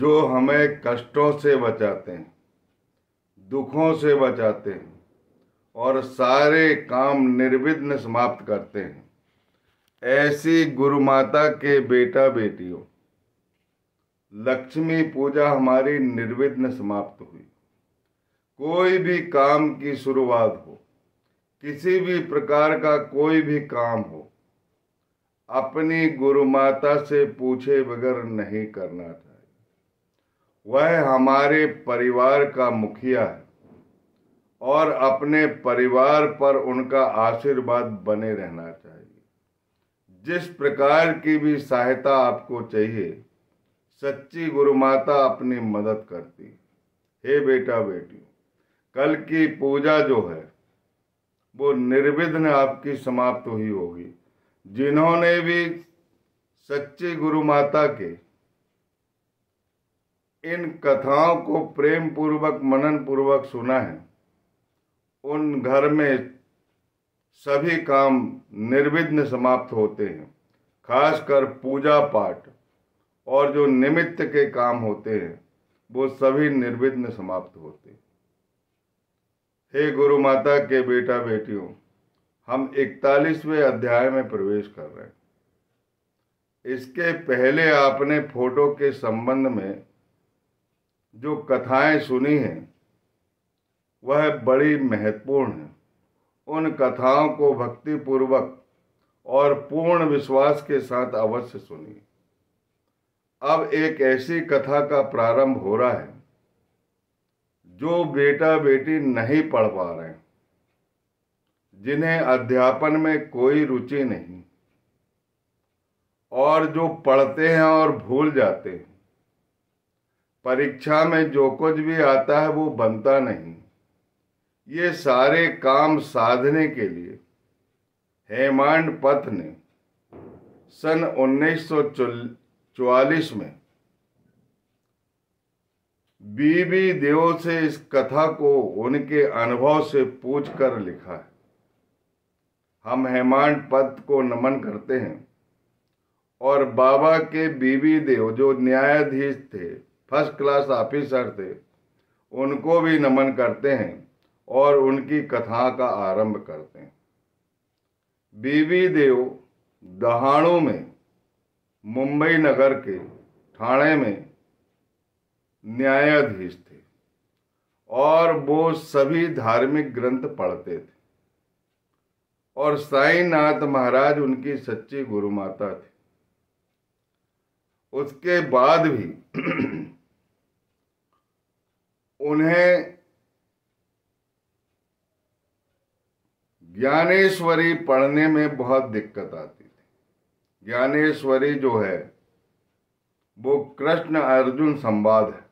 जो हमें कष्टों से बचाते हैं, दुखों से बचाते हैं और सारे काम निर्विघ्न समाप्त करते हैं। ऐसी गुरु माता के बेटा बेटियों, लक्ष्मी पूजा हमारी निर्विघ्न समाप्त हुई। कोई भी काम की शुरुआत हो, किसी भी प्रकार का कोई भी काम हो, अपनी गुरु माता से पूछे बगैर नहीं करना चाहिए। वह हमारे परिवार का मुखिया है और अपने परिवार पर उनका आशीर्वाद बने रहना चाहिए। जिस प्रकार की भी सहायता आपको चाहिए, सच्ची गुरु माता अपनी मदद करती है। हे बेटा बेटियों, कल की पूजा जो है वो निर्विघ्न आपकी समाप्त हुई होगी। जिन्होंने भी सच्ची गुरु माता के इन कथाओं को प्रेम पूर्वक मनन पूर्वक सुना है, उन घर में सभी काम निर्विघ्न समाप्त होते हैं। खासकर पूजा पाठ और जो निमित्त के काम होते हैं वो सभी निर्विघ्न समाप्त होते हैं। हे गुरु माता के बेटा बेटियों, हम 41वें अध्याय में प्रवेश कर रहे हैं। इसके पहले आपने फोटो के संबंध में जो कथाएं सुनी हैं वह बड़ी महत्वपूर्ण है। उन कथाओं को भक्ति पूर्वक और पूर्ण विश्वास के साथ अवश्य सुनिए। अब एक ऐसी कथा का प्रारंभ हो रहा है जो बेटा बेटी नहीं पढ़ पा रहे हैं, जिन्हें अध्यापन में कोई रुचि नहीं, और जो पढ़ते हैं और भूल जाते हैं। परीक्षा में जो कुछ भी आता है वो बनता नहीं। ये सारे काम साधने के लिए हेमांड पथ ने सन 1944 में बीबी देव से इस कथा को उनके अनुभव से पूछकर लिखा है। हम हेमांड पथ को नमन करते हैं और बाबा के बीबी देव जो न्यायाधीश थे, फर्स्ट क्लास ऑफिसर थे, उनको भी नमन करते हैं और उनकी कथा का आरंभ करते हैं। बीबी देव दहाणु में मुंबई नगर के ठाणे में न्यायाधीश थे और वो सभी धार्मिक ग्रंथ पढ़ते थे और साईनाथ महाराज उनकी सच्ची गुरु माता थी। उसके बाद भी उन्हें ज्ञानेश्वरी पढ़ने में बहुत दिक्कत आती थी। ज्ञानेश्वरी जो है वो कृष्ण अर्जुन संवाद है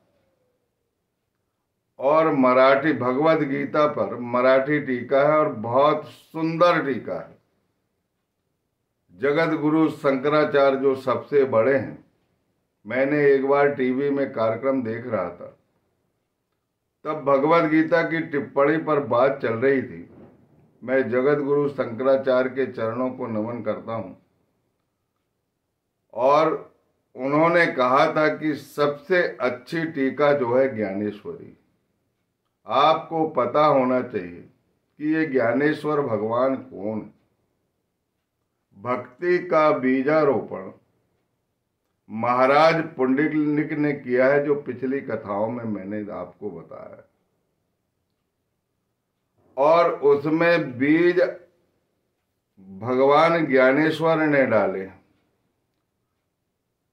और मराठी भगवद गीता पर मराठी टीका है और बहुत सुंदर टीका है। जगत गुरु शंकराचार्य जो सबसे बड़े हैं, मैंने एक बार टीवी में कार्यक्रम देख रहा था, तब भगवद गीता की टिप्पणी पर बात चल रही थी। मैं जगत गुरु शंकराचार्य के चरणों को नमन करता हूं और उन्होंने कहा था कि सबसे अच्छी टीका जो है ज्ञानेश्वरी। आपको पता होना चाहिए कि ये ज्ञानेश्वर भगवान कौन है। भक्ति का बीजारोपण महाराज पुंडलिक ने किया है, जो पिछली कथाओं में मैंने आपको बताया है, और उसमें बीज भगवान ज्ञानेश्वर ने डाले।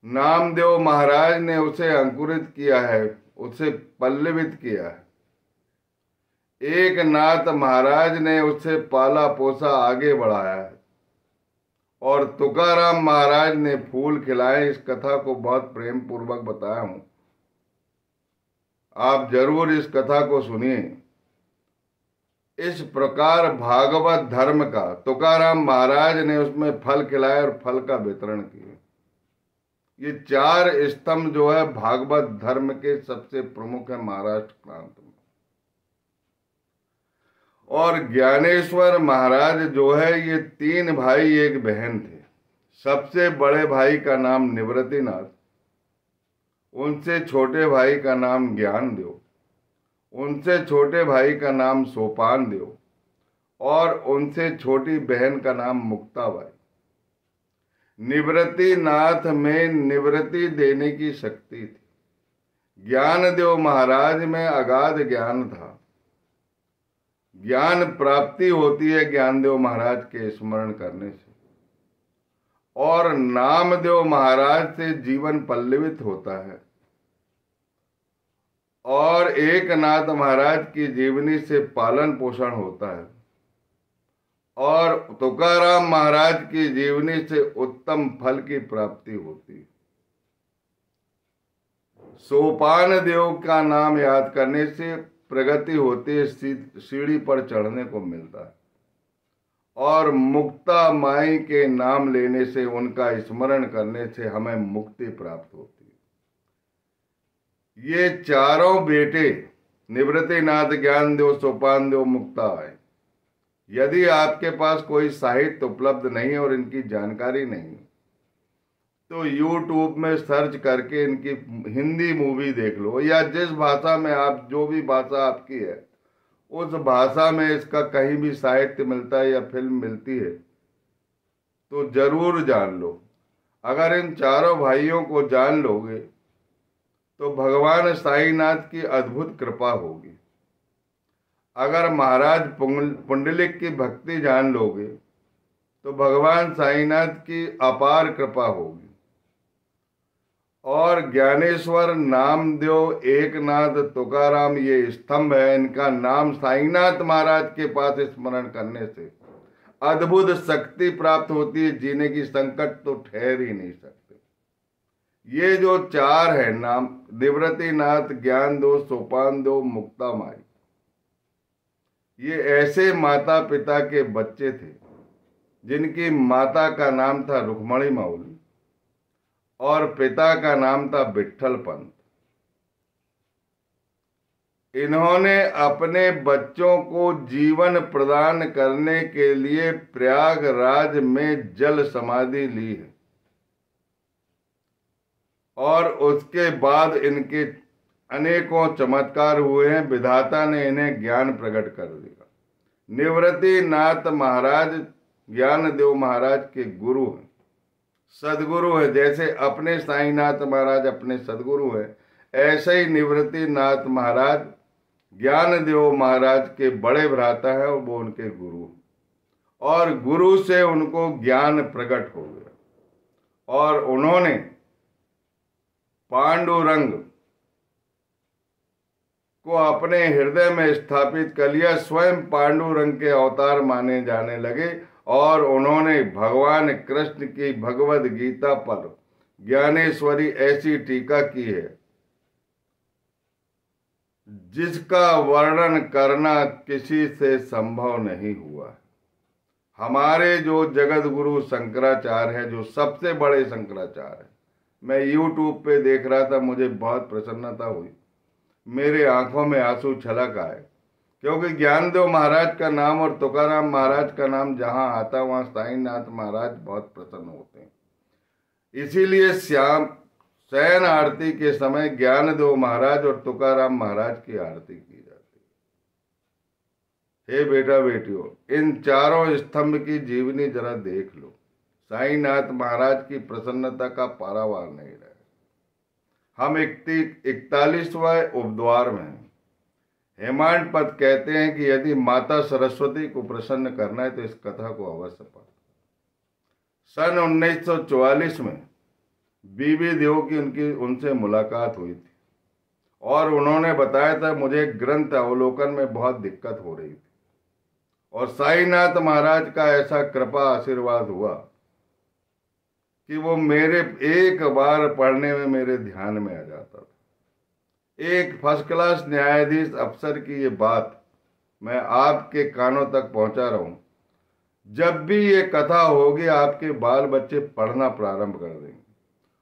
नामदेव महाराज ने उसे अंकुरित किया है, उसे पल्लवित किया है। एक नाथ महाराज ने उसे पाला पोसा आगे बढ़ाया है और तुकाराम महाराज ने फूल खिलाए। इस कथा को बहुत प्रेम पूर्वक बताया हूं, आप जरूर इस कथा को सुनिए। इस प्रकार भागवत धर्म का तुकाराम महाराज ने उसमें फल खिलाए और फल का वितरण किया। ये 4 स्तंभ जो है भागवत धर्म के सबसे प्रमुख है महाराष्ट्र प्रांत में। और ज्ञानेश्वर महाराज जो है ये 3 भाई 1 बहन थे। सबसे बड़े भाई का नाम निवृत्तिनाथ, उनसे छोटे भाई का नाम ज्ञान दो, उनसे छोटे भाई का नाम सोपान दो, और उनसे छोटी बहन का नाम मुक्ताबाई। निवृत्ति नाथ में निवृत्ति देने की शक्ति थी। ज्ञानदेव महाराज में अगाध ज्ञान था। ज्ञान प्राप्ति होती है ज्ञानदेव महाराज के स्मरण करने से, और नामदेव महाराज से जीवन पल्लवित होता है, और एकनाथ महाराज की जीवनी से पालन पोषण होता है, और तुकाराम महाराज की जीवनी से उत्तम फल की प्राप्ति होती है। सोपान देव का नाम याद करने से प्रगति होती है, सीढ़ी पर चढ़ने को मिलता है, और मुक्ता माई के नाम लेने से, उनका स्मरण करने से हमें मुक्ति प्राप्त होती है। ये चारों बेटे निवृत्तिनाथ, ज्ञानदेव, सोपानदेव, मुक्ताबाई, यदि आपके पास कोई साहित्य उपलब्ध नहीं है और इनकी जानकारी नहीं, तो YouTube में सर्च करके इनकी हिंदी मूवी देख लो, या जिस भाषा में आप, जो भी भाषा आपकी है उस भाषा में इसका कहीं भी साहित्य मिलता है या फिल्म मिलती है तो जरूर जान लो। अगर इन चारों भाइयों को जान लोगे तो भगवान साईनाथ की अद्भुत कृपा होगी। अगर महाराज पुंडलिक की भक्ति जान लोगे तो भगवान साईनाथ की अपार कृपा होगी। और ज्ञानेश्वर, नामदेव, एकनाथ, तुकाराम ये स्तंभ है, इनका नाम साईनाथ महाराज के पास स्मरण करने से अद्भुत शक्ति प्राप्त होती है, जीने की संकट तो ठहर ही नहीं सकते। ये जो चार है नाम, निवृत्तिनाथ, ज्ञानदेव, सोपानदेव, मुक्तामाई, ये ऐसे माता पिता के बच्चे थे जिनकी माता का नाम था रुक्मणी माउली और पिता का नाम था विट्ठल पंत। इन्होंने अपने बच्चों को जीवन प्रदान करने के लिए प्रयागराज में जल समाधि ली है, और उसके बाद इनके अनेकों चमत्कार हुए हैं। विधाता ने इन्हें ज्ञान प्रकट कर दिया। निवृत्तिनाथ महाराज ज्ञानदेव महाराज के गुरु हैं, सदगुरु हैं। जैसे अपने साईनाथ महाराज अपने सदगुरु हैं, ऐसे ही निवृत्तिनाथ महाराज ज्ञानदेव महाराज के बड़े भ्राता है, और वो उनके गुरु, और गुरु से उनको ज्ञान प्रकट हो गया, और उन्होंने पांडुरंग को अपने हृदय में स्थापित कर लिया। स्वयं पांडुरंग के अवतार माने जाने लगे, और उन्होंने भगवान कृष्ण की भगवद गीता पर ज्ञानेश्वरी ऐसी टीका की है जिसका वर्णन करना किसी से संभव नहीं हुआ। हमारे जो जगत गुरु शंकराचार्य है, जो सबसे बड़े शंकराचार्य है, मैं YouTube पे देख रहा था, मुझे बहुत प्रसन्नता हुई, मेरे आंखों में आंसू छलक आए, क्योंकि ज्ञानदेव महाराज का नाम और तुकाराम महाराज का नाम जहां आता वहां साईनाथ महाराज बहुत प्रसन्न होते हैं। इसीलिए शयन आरती के समय ज्ञानदेव महाराज और तुकाराम महाराज की आरती की जाती है। हे बेटा बेटियों, इन चारों स्तंभ की जीवनी जरा देख लो। साईनाथ महाराज की प्रसन्नता का पारावार नहीं रहा। हम 41वें उपद्वार में हैं। हेमांड पद कहते हैं कि यदि माता सरस्वती को प्रसन्न करना है तो इस कथा को अवश्य पढ़। सन 1944 में बीबी देव की उनसे मुलाकात हुई थी, और उन्होंने बताया था मुझे ग्रंथ अवलोकन में बहुत दिक्कत हो रही थी, और साईनाथ महाराज का ऐसा कृपा आशीर्वाद हुआ कि वो मेरे एक बार पढ़ने में मेरे ध्यान में आ जाता था। एक फर्स्ट क्लास न्यायाधीश अफसर की ये बात मैं आपके कानों तक पहुंचा रहा हूं। जब भी ये कथा होगी आपके बाल बच्चे पढ़ना प्रारंभ कर देंगे,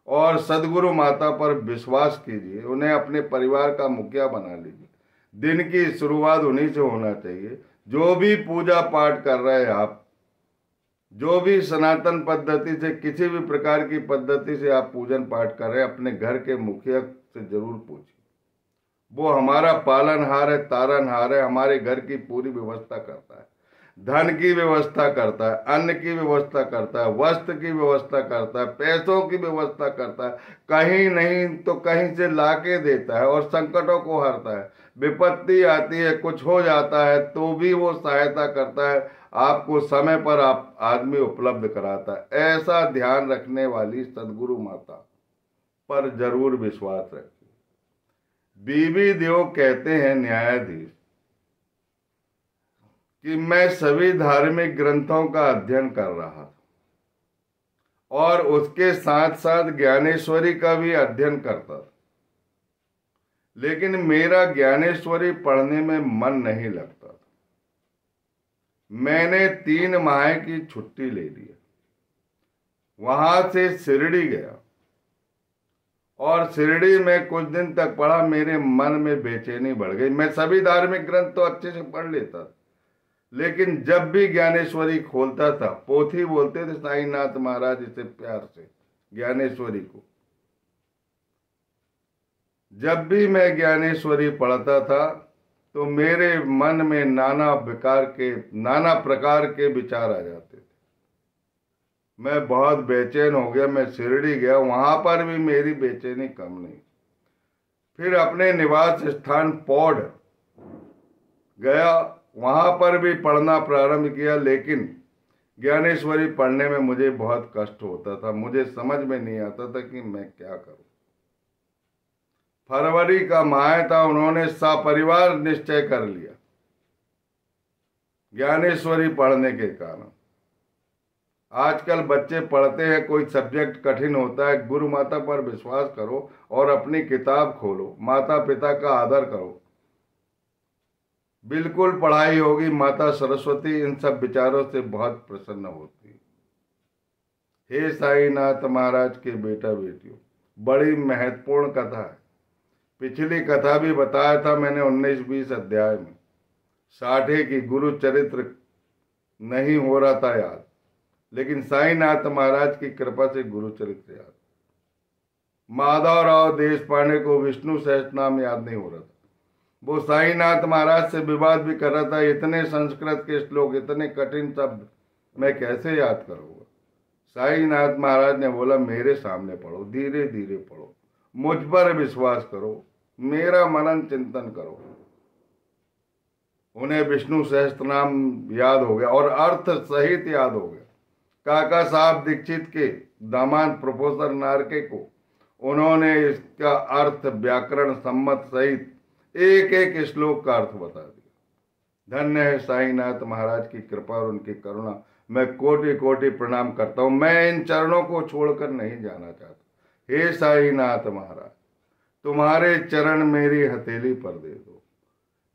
और सदगुरु माता पर विश्वास कीजिए, उन्हें अपने परिवार का मुखिया बना लीजिए। दिन की शुरुआत उन्हीं से होना चाहिए। जो भी पूजा पाठ कर रहे हैं आप, जो भी सनातन पद्धति से, किसी भी प्रकार की पद्धति से आप पूजन पाठ कर रहे हैं, अपने घर के मुखिया से जरूर पूछिए। वो हमारा पालनहार है, तारनहार है, हमारे घर की पूरी व्यवस्था करता है, धन की व्यवस्था करता है, अन्न की व्यवस्था करता है, वस्त्र की व्यवस्था करता है, पैसों की व्यवस्था करता है, कहीं नहीं तो कहीं से लाके देता है और संकटों को हरता है। विपत्ति आती है, कुछ हो जाता है तो भी वो सहायता करता है, आपको समय पर आप आदमी उपलब्ध कराता है। ऐसा ध्यान रखने वाली सदगुरु माता पर जरूर विश्वास रखिए। बीबी देव कहते हैं न्यायाधीश कि मैं सभी धार्मिक ग्रंथों का अध्ययन कर रहा था और उसके साथ साथ ज्ञानेश्वरी का भी अध्ययन करता था, लेकिन मेरा ज्ञानेश्वरी पढ़ने में मन नहीं लगता था। मैंने 3 माह की छुट्टी ले ली, वहां से शिरडी गया और शिरडी में कुछ दिन तक पढ़ा। मेरे मन में बेचैनी बढ़ गई। मैं सभी धार्मिक ग्रंथ तो अच्छे से पढ़ लेता था, लेकिन जब भी ज्ञानेश्वरी खोलता था, पोथी बोलते थे साईनाथ महाराज इसे प्यार से, ज्ञानेश्वरी को, जब भी मैं ज्ञानेश्वरी पढ़ता था तो मेरे मन में नाना प्रकार के विचार आ जाते थे। मैं बहुत बेचैन हो गया। मैं शिरडी गया, वहां पर भी मेरी बेचैनी कम नहीं। फिर अपने निवास स्थान पौड़ गया, वहां पर भी पढ़ना प्रारंभ किया, लेकिन ज्ञानेश्वरी पढ़ने में मुझे बहुत कष्ट होता था। मुझे समझ में नहीं आता था कि मैं क्या करूं। फरवरी का माह था, उन्होंने सपरिवार निश्चय कर लिया ज्ञानेश्वरी पढ़ने के कारण। आजकल बच्चे पढ़ते हैं, कोई सब्जेक्ट कठिन होता है, गुरु माता पर विश्वास करो और अपनी किताब खोलो, माता पिता का आदर करो, बिल्कुल पढ़ाई होगी। माता सरस्वती इन सब विचारों से बहुत प्रसन्न होती। हे साईनाथ महाराज के बेटा बेटियों, बड़ी महत्वपूर्ण कथा है। पिछली कथा भी बताया था मैंने 19-20 अध्याय में। साठे की गुरु चरित्र नहीं हो रहा था याद, लेकिन साईनाथ महाराज की कृपा से गुरु चरित्र याद। माधवराव देशपांडे को विष्णु सहस्त्रनाम याद नहीं हो रहा था। वो साईनाथ महाराज से विवाद भी कर रहा था, इतने संस्कृत के श्लोक, इतने कठिन शब्द मैं कैसे याद करूंगा। साईनाथ महाराज ने बोला मेरे सामने पढ़ो, धीरे धीरे पढ़ो, मुझ पर विश्वास करो, मेरा मनन चिंतन करो। उन्हें विष्णु सहस्त्रनाम याद हो गया और अर्थ सहित याद हो गया। काका साहब दीक्षित के दामाद प्रोफेसर नारके को उन्होंने इसका अर्थ व्याकरण सम्मत सहित एक एक श्लोक का अर्थ बता दिया। धन्य है साईनाथ महाराज की कृपा और उनकी करुणा। मैं कोटि कोटि प्रणाम करता हूं। मैं इन चरणों को छोड़कर नहीं जाना चाहता। हे साईनाथ महाराज, तुम्हारे चरण मेरी हथेली पर दे दो।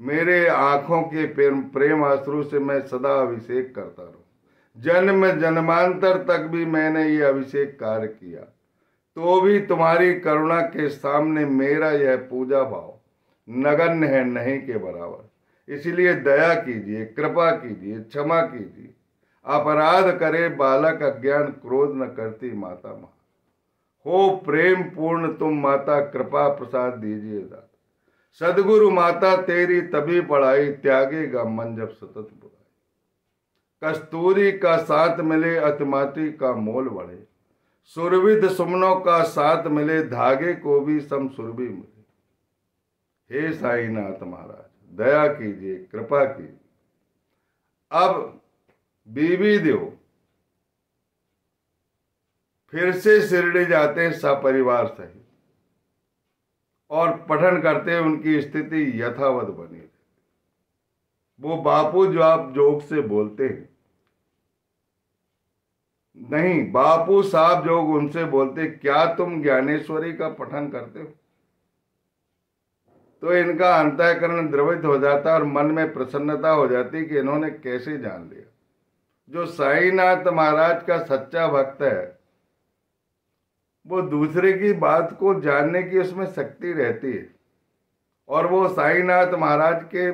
मेरे आंखों के प्रेम आश्रु से मैं सदा अभिषेक करता रहूं। जन्म जन्मांतर तक भी मैंने ये अभिषेक कार्य किया, तो भी तुम्हारी करुणा के सामने मेरा यह पूजा भाव नगण्य है, नहीं के बराबर। इसलिए दया कीजिए, कृपा कीजिए, क्षमा कीजिए। अपराध करे बालक अज्ञान, क्रोध न करती माता माँ। हो प्रेम पूर्ण तुम माता, कृपा प्रसाद दीजिए दाता। सदगुरु माता तेरी तभी पढ़ाई, त्यागेगा मन जब सतत बुराई। कस्तूरी का साथ मिले, अतिमाती का मोल बढ़े। सुरविद सुमनों का साथ मिले, धागे को भी सम सुरभि मिले। हे साईनाथ महाराज, दया कीजिए, कृपा कीजिए। अब बीबी देव फिर से शिरडी जाते हैं सपरिवार सहित और पठन करते हैं। उनकी स्थिति यथावत बनी रही। वो बापू जो आप जोग से बोलते हैं, नहीं, बापू साहब जोग उनसे बोलते, क्या तुम ज्ञानेश्वरी का पठन करते हो? तो इनका अंतःकरण द्रवित हो जाता और मन में प्रसन्नता हो जाती कि इन्होंने कैसे जान लिया। जो साईनाथ महाराज का सच्चा भक्त है, वो दूसरे की बात को जानने की उसमें शक्ति रहती है और वो साईनाथ महाराज के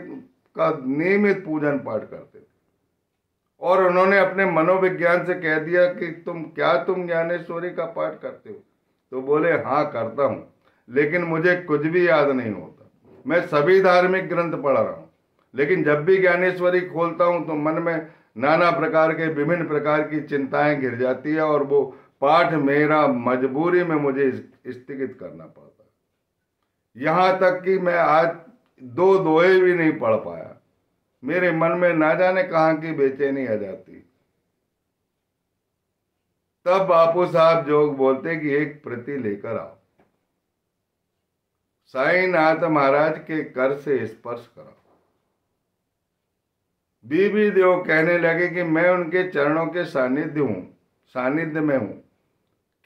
का नियमित पूजन पाठ करते थे और उन्होंने अपने मनोविज्ञान से कह दिया कि तुम ज्ञानेश्वरी का पाठ करते हो? तो बोले हाँ करता हूँ, लेकिन मुझे कुछ भी याद नहीं होता। मैं सभी धार्मिक ग्रंथ पढ़ रहा हूँ, लेकिन जब भी ज्ञानेश्वरी खोलता हूँ तो मन में नाना प्रकार के विभिन्न प्रकार की चिंताएं घिर जाती है और वो पाठ मेरा मजबूरी में मुझे स्थगित करना पड़ता है। यहां तक कि मैं आज दो दोहे भी नहीं पढ़ पाया। मेरे मन में ना जाने कहां की बेचैनी आ जाती। तब बापू साहब जोग बोलते कि एक प्रति लेकर आओ, साईनाथ महाराज के कर से स्पर्श कराओ। बीबी देव कहने लगे कि मैं उनके चरणों के सानिध्य में हूं।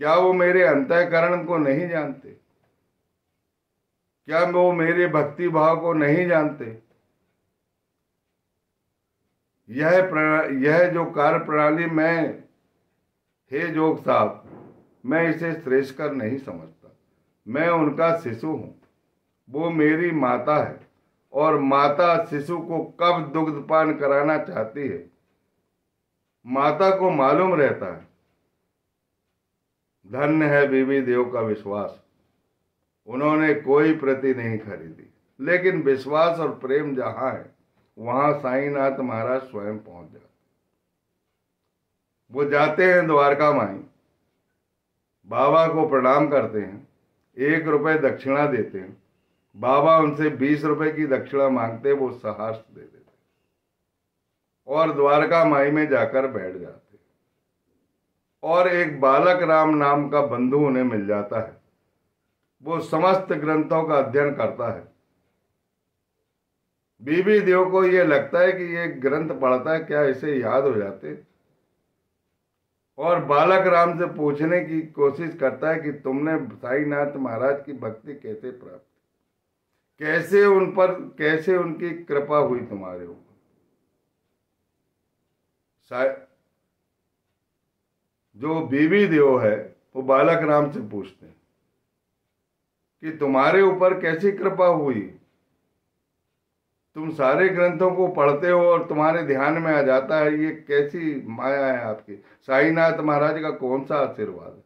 क्या वो मेरे अंतःकरण को नहीं जानते? क्या वो मेरे भक्ति भाव को नहीं जानते? यह जो कार्य प्रणाली हे जोग साहब, मैं इसे श्रेष्ठकर नहीं समझता। मैं उनका शिशु हूं, वो मेरी माता है, और माता शिशु को कब दुग्धपान कराना चाहती है माता को मालूम रहता है। धन्य है बीबी देव का विश्वास। उन्होंने कोई प्रति नहीं खरीदी, लेकिन विश्वास और प्रेम जहां है वहां साईनाथ महाराज स्वयं पहुंच जाते। वो जाते हैं द्वारका माई, बाबा को प्रणाम करते हैं, 1 रुपए दक्षिणा देते हैं। बाबा उनसे 20 रुपए की दक्षिणा मांगते, वो सहर्ष दे देते और द्वारका माई में जाकर बैठ जाते। और एक बालक राम नाम का बंधु उन्हें मिल जाता है। वो समस्त ग्रंथों का अध्ययन करता है। बीबी देव को यह लगता है कि ये ग्रंथ पढ़ता है, क्या इसे याद हो जाते? और बालक राम से पूछने की कोशिश करता है कि तुमने साईनाथ महाराज की भक्ति कैसे प्राप्त, कैसे उनकी कृपा हुई तुम्हारे ऊपर? जो बीबी देव है वो बालक राम से पूछते हैं कि तुम्हारे ऊपर कैसी कृपा हुई? तुम सारे ग्रंथों को पढ़ते हो और तुम्हारे ध्यान में आ जाता है, ये कैसी माया है आपकी? साईनाथ महाराज का कौन सा आशीर्वाद है?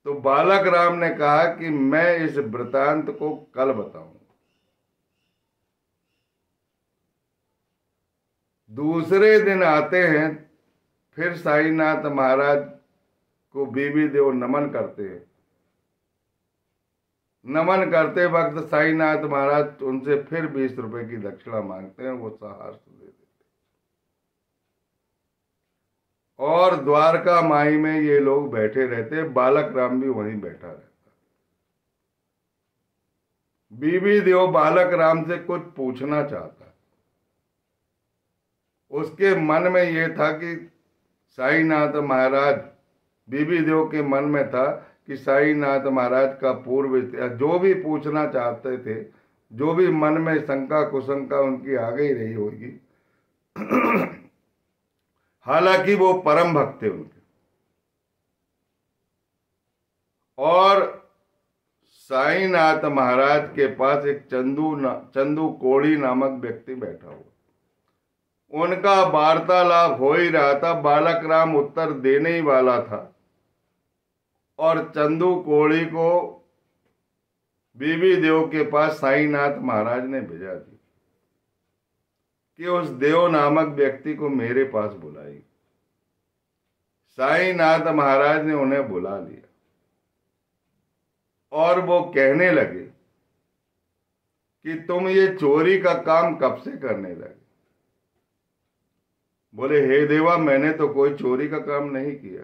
तो बालक राम ने कहा कि मैं इस वृतांत को कल बताऊं। दूसरे दिन आते हैं, फिर साईनाथ महाराज को बीबी देव नमन करते हैं। नमन करते वक्त साईनाथ महाराज उनसे फिर 20 रुपए की दक्षिणा मांगते हैं, वो सहर्ष दे देते। और द्वारका माई में ये लोग बैठे रहते, बालक राम भी वहीं बैठा रहता। बीबी देव बालक राम से कुछ पूछना चाहता। उसके मन में यह था कि साईनाथ महाराज, बीबी देव के मन में था कि साईनाथ महाराज का पूर्व इतिहास जो भी पूछना चाहते थे, जो भी मन में शंका कुशंका उनकी आ गई रही होगी। हालांकि वो परम भक्त थे उनके। और साईनाथ महाराज के पास एक चंदू कोड़ी नामक व्यक्ति बैठा हुआ, उनका वार्तालाप हो ही रहा था। बालक राम उत्तर देने ही वाला था और चंदू कोड़ी को बीबी देव के पास साईनाथ महाराज ने भेजा दी कि उस देव नामक व्यक्ति को मेरे पास बुलाई। साईनाथ महाराज ने उन्हें बुला लिया और वो कहने लगे कि तुम ये चोरी का काम कब से करने लगे? बोले हे देवा, मैंने तो कोई चोरी का काम नहीं किया।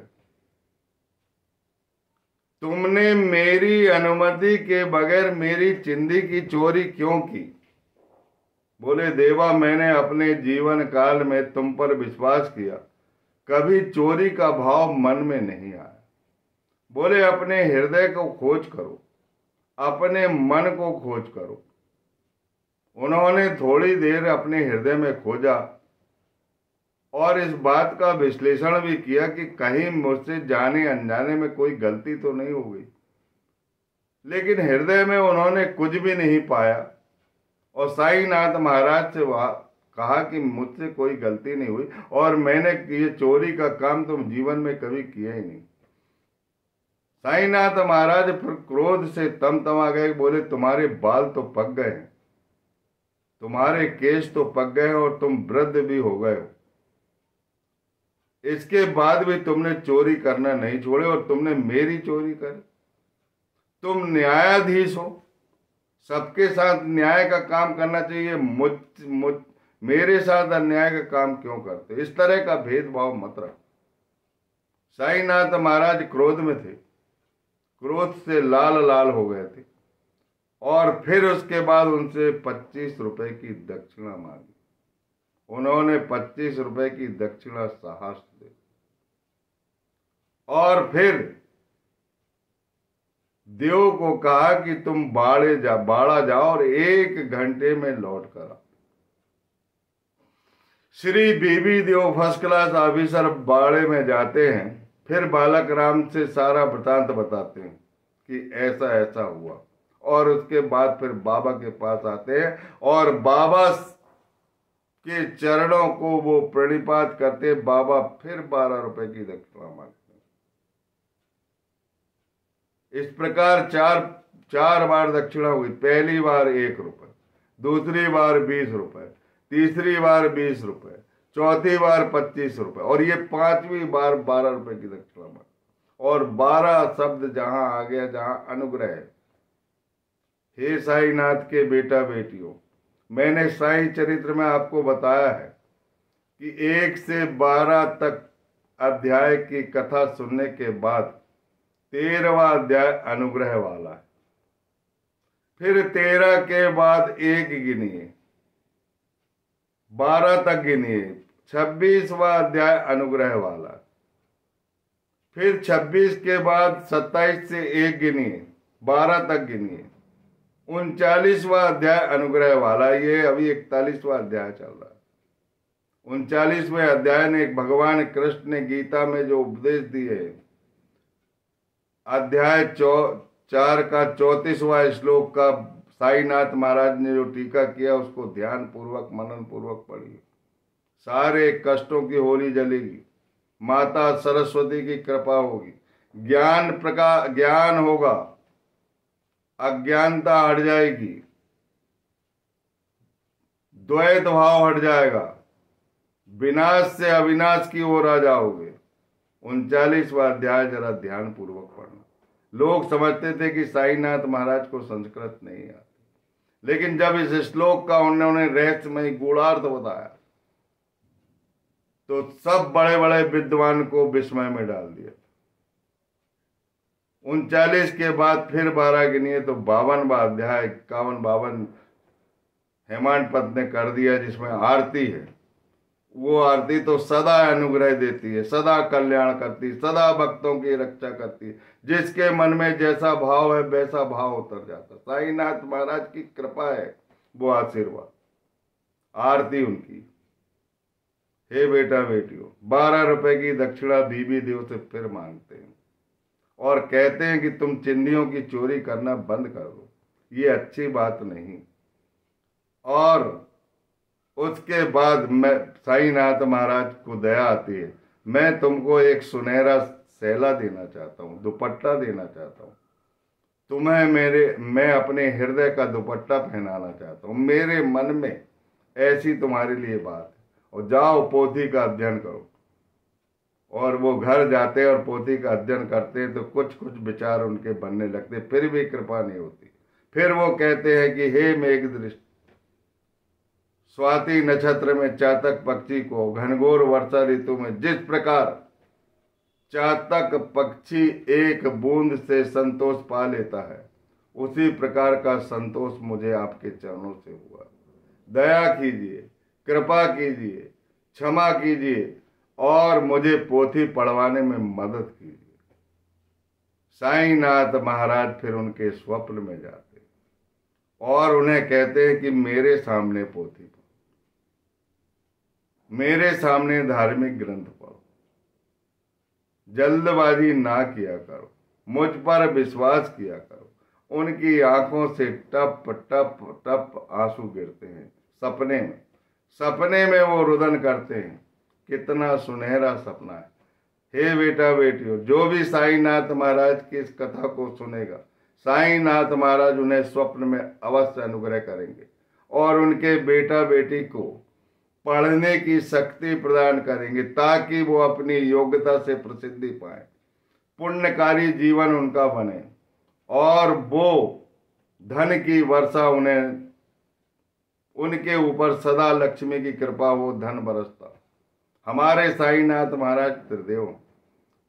तुमने मेरी अनुमति के बगैर मेरी चिंदी की चोरी क्यों की? बोले देवा, मैंने अपने जीवन काल में तुम पर विश्वास किया, कभी चोरी का भाव मन में नहीं आया। बोले अपने हृदय को खोज करो, अपने मन को खोज करो। उन्होंने थोड़ी देर अपने हृदय में खोजा और इस बात का विश्लेषण भी किया कि कहीं मुझसे जाने अनजाने में कोई गलती तो नहीं हो गई, लेकिन हृदय में उन्होंने कुछ भी नहीं पाया। और साईनाथ महाराज से कहा कि मुझसे कोई गलती नहीं हुई और मैंने ये चोरी का काम तो जीवन में कभी किया ही नहीं। साईनाथ महाराज फिर क्रोध से तमतमा गए, बोले तुम्हारे बाल तो पक गए हैं, तुम्हारे केश तो पक गए हैं और तुम वृद्ध भी हो गए हो, इसके बाद भी तुमने चोरी करना नहीं छोड़े और तुमने मेरी चोरी कर। तुम न्यायाधीश हो, सबके साथ न्याय का काम करना चाहिए, मेरे साथ अन्याय का काम क्यों करते? इस तरह का भेदभाव मत रखो। साईनाथ महाराज क्रोध में थे, क्रोध से लाल लाल हो गए थे और फिर उसके बाद उनसे 25 रुपए की दक्षिणा मांगी। उन्होंने 25 रुपए की दक्षिणा साहस दे और फिर देव को कहा कि तुम बाड़ा जाओ और 1 घंटे में लौट कर आओ। श्री बीबी देव फर्स्ट क्लास ऑफिसर बाड़े में जाते हैं, फिर बालक राम से सारा वृतांत बताते हैं कि ऐसा ऐसा हुआ और उसके बाद फिर बाबा के पास आते हैं और बाबा के चरणों को वो प्रणिपात करते। बाबा फिर 12 रुपए की दक्षिणा मांगते। इस प्रकार चार बार दक्षिणा हुई। पहली बार 1 रुपए, दूसरी बार 20 रुपए, तीसरी बार 20 रुपए, चौथी बार 25 रुपए और ये 5वीं बार 12 रुपए की दक्षिणा मांगी। और 12 शब्द जहां आ गया जहां अनुग्रह है। हे साईनाथ के बेटा बेटियों, मैंने साईं चरित्र में आपको बताया है कि 1 से 12 तक अध्याय की कथा सुनने के बाद 13वां अध्याय अनुग्रह वाला है। फिर 13 के बाद 1 गिनिए, 12 तक गिनिए, 26वां अध्याय अनुग्रह वाला। फिर 26 के बाद 27 से 1 गिनिए, 12 तक गिनिए, 39वां अध्याय अनुग्रह वाला। ये अभी 41वां अध्याय चल रहा है। 39वें अध्याय ने भगवान कृष्ण ने गीता में जो उपदेश दिए, अध्याय 4 का 34वां श्लोक का साईनाथ महाराज ने जो टीका किया उसको ध्यान पूर्वक मनन पूर्वक पढ़िए। सारे कष्टों की होली जलेगी, माता सरस्वती की कृपा होगी, ज्ञान होगा, अज्ञानता हट जाएगी, द्वैत भाव हट जाएगा, विनाश से अविनाश की ओर आ जाओगे। 39वां अध्याय जरा ध्यान पूर्वक पढ़ना। लोग समझते थे कि साईनाथ महाराज को संस्कृत नहीं आती, लेकिन जब इस श्लोक का उन्होंने रहस्यमय गूढ़ार्थ बताया तो सब बड़े बड़े विद्वान को विस्मय में डाल दिया। 39 के बाद फिर 12 गिनिए तो 52वां अध्याय 51-52 हेमांत पद ने कर दिया, जिसमें आरती है। वो आरती तो सदा अनुग्रह देती है, सदा कल्याण करती है, सदा भक्तों की रक्षा करती है। जिसके मन में जैसा भाव है वैसा भाव उतर जाता। साईनाथ महाराज की कृपा है, वो आशीर्वाद, आरती उनकी। हे बेटा बेटियों, 12 रुपए की दक्षिणा बीबी देव से फिर मांगते हैं और कहते हैं कि तुम चिन्नियों की चोरी करना बंद कर दो, ये अच्छी बात नहीं। और उसके बाद मैं मैं महाराज को दया आती है, मैं तुमको एक सुनहरा सेला देना चाहता हूँ, दुपट्टा देना चाहता हूँ तुम्हें, मैं अपने हृदय का दुपट्टा पहनाना चाहता हूँ। मेरे मन में ऐसी तुम्हारे लिए बात है, और जाओ पोथी का अध्ययन करो। और वो घर जाते हैं और पोथी का अध्ययन करते हैं तो कुछ कुछ विचार उनके बनने लगते, फिर भी कृपा नहीं होती। फिर वो कहते हैं कि हे मेघ दृष्टि, स्वाति नक्षत्र में चातक पक्षी को घनघोर वर्षा ऋतु में जिस प्रकार चातक पक्षी एक बूंद से संतोष पा लेता है, उसी प्रकार का संतोष मुझे आपके चरणों से हुआ। दया कीजिए, कृपा कीजिए, क्षमा कीजिए और मुझे पोथी पढ़वाने में मदद कीजिए। साईनाथ महाराज फिर उनके स्वप्न में जाते और उन्हें कहते हैं कि मेरे सामने पोथी पढ़ो, मेरे सामने धार्मिक ग्रंथ पढ़ो, जल्दबाजी ना किया करो, मुझ पर विश्वास किया करो। उनकी आंखों से टप टप टप आंसू गिरते हैं सपने में। सपने में वो रुदन करते हैं। कितना सुनहरा सपना है। हे बेटा बेटियों, जो भी साईनाथ महाराज की इस कथा को सुनेगा, साईनाथ महाराज उन्हें स्वप्न में अवश्य अनुग्रह करेंगे और उनके बेटा बेटी को पढ़ने की शक्ति प्रदान करेंगे ताकि वो अपनी योग्यता से प्रसिद्धि पाए, पुण्यकारी जीवन उनका बने और वो धन की वर्षा उनके ऊपर सदा लक्ष्मी की कृपा हो, धन बरसता। हमारे साईनाथ महाराज त्रिदेव,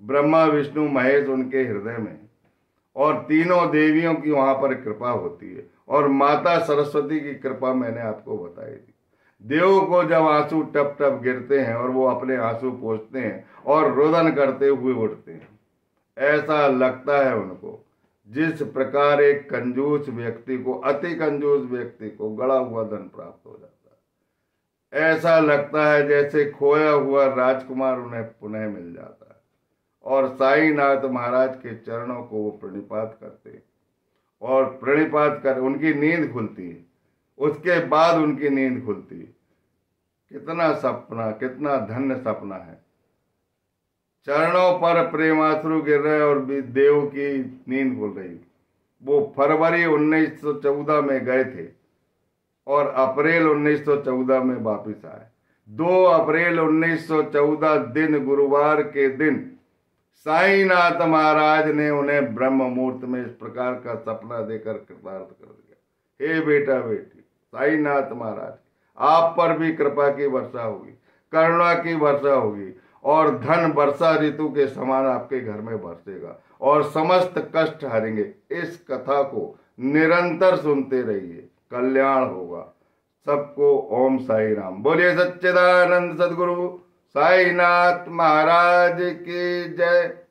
ब्रह्मा विष्णु महेश उनके हृदय में और तीनों देवियों की वहां पर कृपा होती है और माता सरस्वती की कृपा मैंने आपको बताई थी। देव को जब आंसू टप टप गिरते हैं और वो अपने आंसू पोंछते हैं और रोदन करते हुए उठते हैं, ऐसा लगता है उनको जिस प्रकार एक कंजूस व्यक्ति को, अति कंजूस व्यक्ति को गड़ा हुआ धन प्राप्त हो जाता है। ऐसा लगता है जैसे खोया हुआ राजकुमार उन्हें पुनः मिल जाता है। और साईनाथ महाराज के चरणों को वो प्रणिपात करते हैं और प्रणिपात कर उनकी नींद खुलती है। उसके बाद उनकी नींद खुलती है। कितना सपना, कितना धन्य सपना है। चरणों पर प्रेमाश्रु गिर रहे और भी देव की नींद खुल रही। वो फरवरी 1914 में गए थे और अप्रैल 1914 में वापिस आए। 2 अप्रैल 1914 दिन, गुरुवार के दिन, साईनाथ महाराज ने उन्हें ब्रह्म मुहूर्त में इस प्रकार का सपना देकर कृतार्थ कर दिया। हे बेटा बेटी, साईनाथ महाराज आप पर भी कृपा की वर्षा होगी, करुणा की वर्षा होगी और धन वर्षा ऋतु के समान आपके घर में बरसेगा और समस्त कष्ट हरेंगे। इस कथा को निरंतर सुनते रहिए, कल्याण होगा सबको। ओम साई राम। बोलिए सच्चिदानंद सदगुरु साईनाथ महाराज की जय।